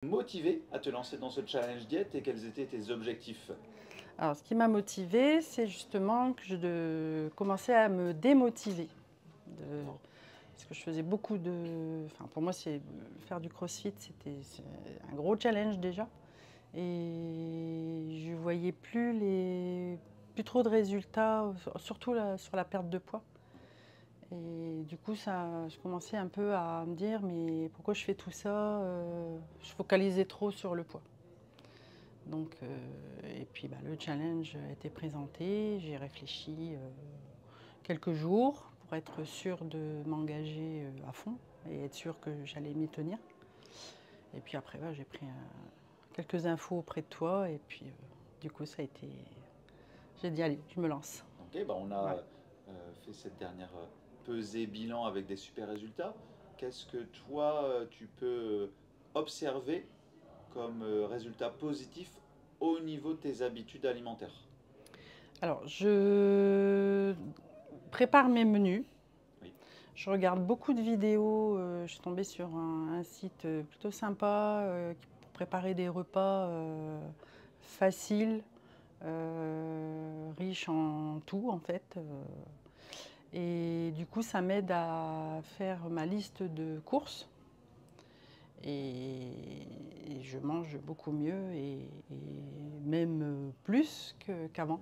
Motivé à te lancer dans ce challenge diète et quels étaient tes objectifs? Alors, ce qui m'a motivée, c'est justement que de commencer à me démotiver. D'accord. Parce que je faisais beaucoup de. Enfin, pour moi, faire du crossfit, c'est un gros challenge déjà. Et je voyais plus trop de résultats, surtout sur la perte de poids. Et du coup, je commençais un peu à me dire, mais pourquoi je fais tout ça? Je focalisais trop sur le poids. Donc, et puis le challenge a été présenté, j'ai réfléchi quelques jours pour être sûre de m'engager à fond et être sûre que j'allais m'y tenir. Et puis après, j'ai pris quelques infos auprès de toi et puis du coup, j'ai dit allez, je me lance. Ok, on Voilà. a fait cette dernière pesée bilan avec des super résultats. Qu'est-ce que toi, tu peux observer comme résultat positif au niveau de tes habitudes alimentaires? Alors, je prépare mes menus. Oui, Je regarde beaucoup de vidéos. Je suis tombée sur un site plutôt sympa pour préparer des repas faciles, riches en tout en fait. Et du coup, ça m'aide à faire ma liste de courses. Et je mange beaucoup mieux et même plus qu'avant.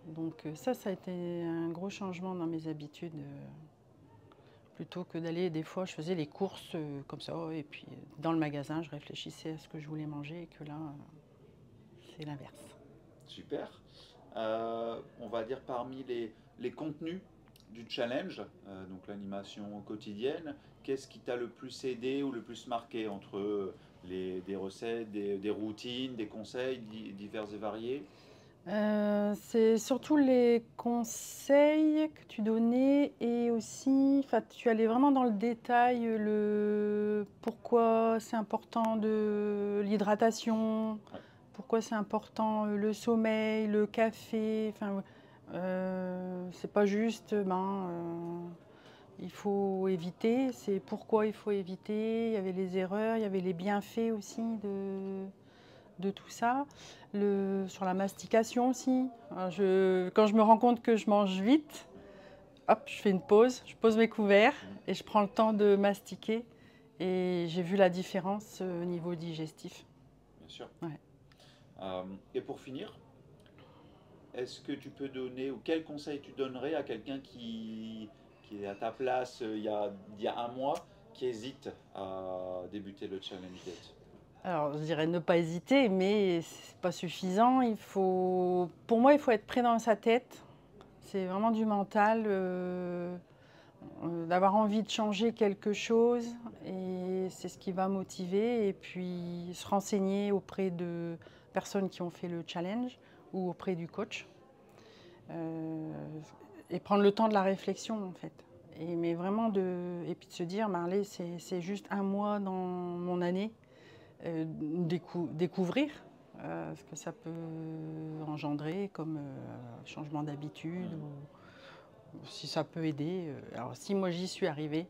Donc ça a été un gros changement dans mes habitudes. Plutôt que d'aller, des fois, je faisais les courses comme ça, et puis dans le magasin, je réfléchissais à ce que je voulais manger, et que là, c'est l'inverse. super. On va dire parmi les contenus du challenge, donc l'animation quotidienne, qu'est-ce qui t'a le plus aidé ou le plus marqué entre des recettes, des routines, des conseils divers et variés? C'est surtout les conseils que tu donnais et aussi, enfin, tu allais vraiment dans le détail, le pourquoi c'est important de l'hydratation, Ouais, pourquoi c'est important le sommeil, le café, enfin, c'est pas juste, il faut éviter, c'est pourquoi il faut éviter, il y avait les erreurs, il y avait les bienfaits aussi de tout ça. Sur la mastication aussi. Quand je me rends compte que je mange vite, hop, je fais une pause, je pose mes couverts mhm, et je prends le temps de mastiquer. Et j'ai vu la différence au niveau digestif. bien sûr. Ouais. Euh, et pour finir, est-ce que tu peux donner, ou quel conseil tu donnerais à quelqu'un qui est à ta place il y a un mois, qui hésite à débuter le challenge diet? Alors, je dirais ne pas hésiter, mais c'est pas suffisant. Pour moi, il faut être prêt dans sa tête. C'est vraiment du mental. D'avoir envie de changer quelque chose et c'est ce qui va motiver et puis se renseigner auprès de personnes qui ont fait le challenge ou auprès du coach euh, et prendre le temps de la réflexion en fait. Mais vraiment et puis de se dire, allez, c'est juste un mois dans mon année, découvrir ce que ça peut engendrer comme changement d'habitude Hmm. ou si ça peut aider. Alors si moi j'y suis arrivée,